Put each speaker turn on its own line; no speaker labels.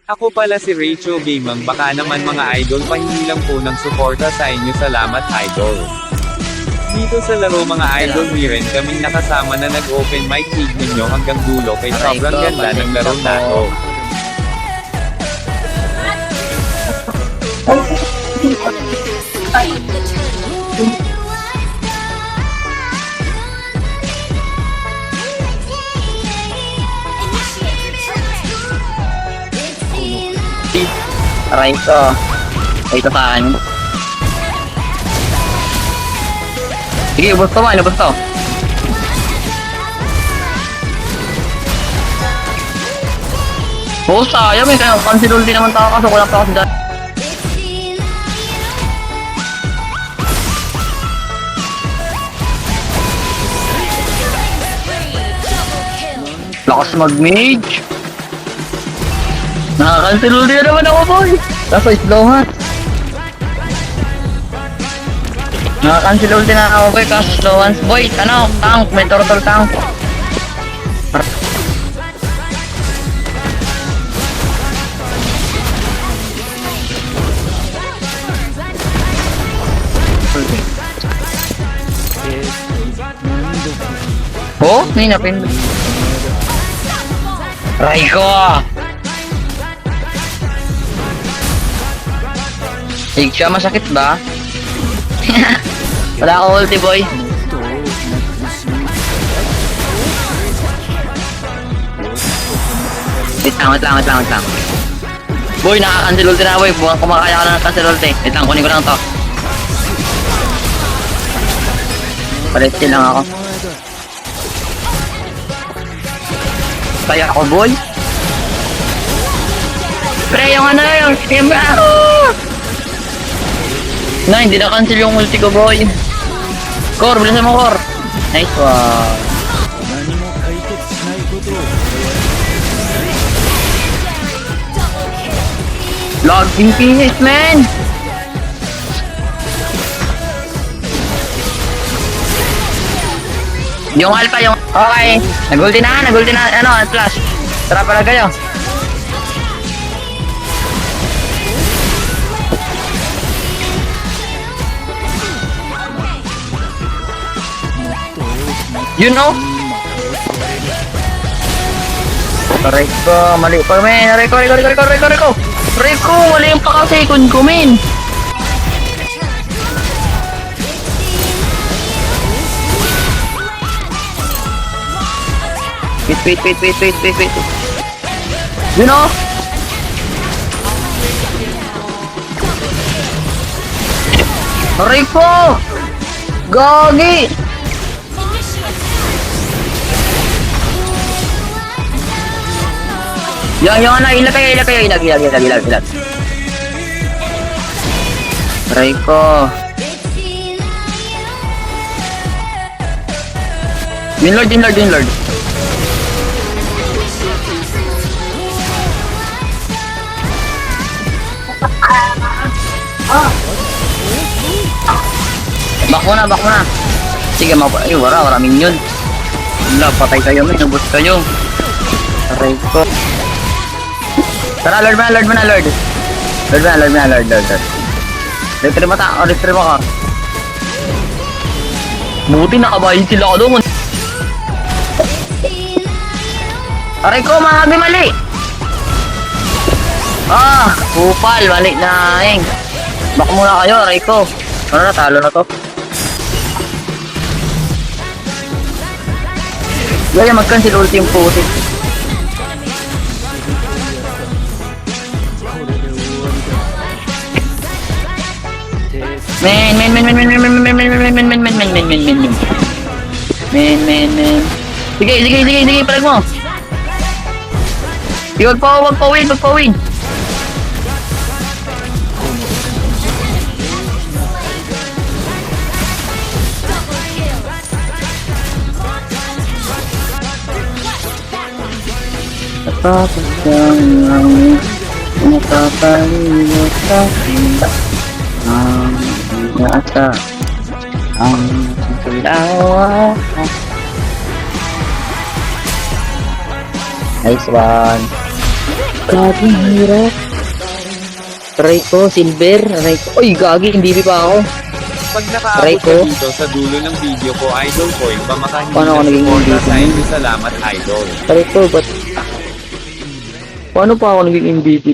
Ako pala si Rachel Gamang, baka naman mga idol pahingi lang po ng suporta sa inyo, salamat idol. Dito sa laro mga idol, rin kaming nakasama na nag-open mic, tignan nyo hanggang dulo kay sobrang ganda ng laro na to.
Aray ko. Ito saan? Sige, ubos to man, ubos to. Oh, sayang eh. Kaya cancel ulti naman tao kaso wala pa ako si Dan. Lakas mag-mage. Nakakancel ulti na naman ako, boy. Kaso slow ha. Nakakancel ulti na ako, boy. Kaso slow hands, boy. Ano? Tank. May turtle tank. Oh, may napindot. Raiko! Siya, masakit ba? Wala akong ulti, boy. Wait lang. Boy, nakaka-cancel ulti na, boy. Buwang kumakaya ka na ng-cancel ulti. Wait lang, kunin ko lang to. Palit lang ako. Kaya ako, boy. Pre, yung ano yung schema. Na, hindi na cancel yung ulti ko, boy. Core, bilisan mo, Core. Nice one. Logging finish, man. Yung alpha, yung... Okay. Nag-ulti na. Ano, flash. Tara pala kayo. You know? Aray ko, mali pa, men. Aray ko. Mali yung paka-second ko, men. Wait. You know? Aray ko! Gagi! Yung ano, ilag. Aray ko. Yung Lord. Back mo na. Sige, wala minion. Wala, patay kayo, may nabot kayo. Aray ko. Tara, Lord mo na. Retrieve mo ka. Buti nakabahin sila ako doon. Aray ko, mali. Kupal, mali na, eng. Back muna kayo, aray ko. Ano na, talo na to. Gaya, mag-cancel ulti yung puti. Men. Sige, palag mo. Wag pa win. Nakapalimutan ang nasa ang tulawa. Nice one. Gagi, ang hirap. Aray ko, silver. Aray ko. Uy, gagi, MVP pa ako.
Pag nakaabot
Aray
ka
ko.
dito sa dulo ng video ko, Idol Coin, ba makahingi
Paano ako
ng
naging
suporta
MVP?
sa inyo? Salamat, Idol.
Aray ko, ba't... Paano pa ako naging MVP?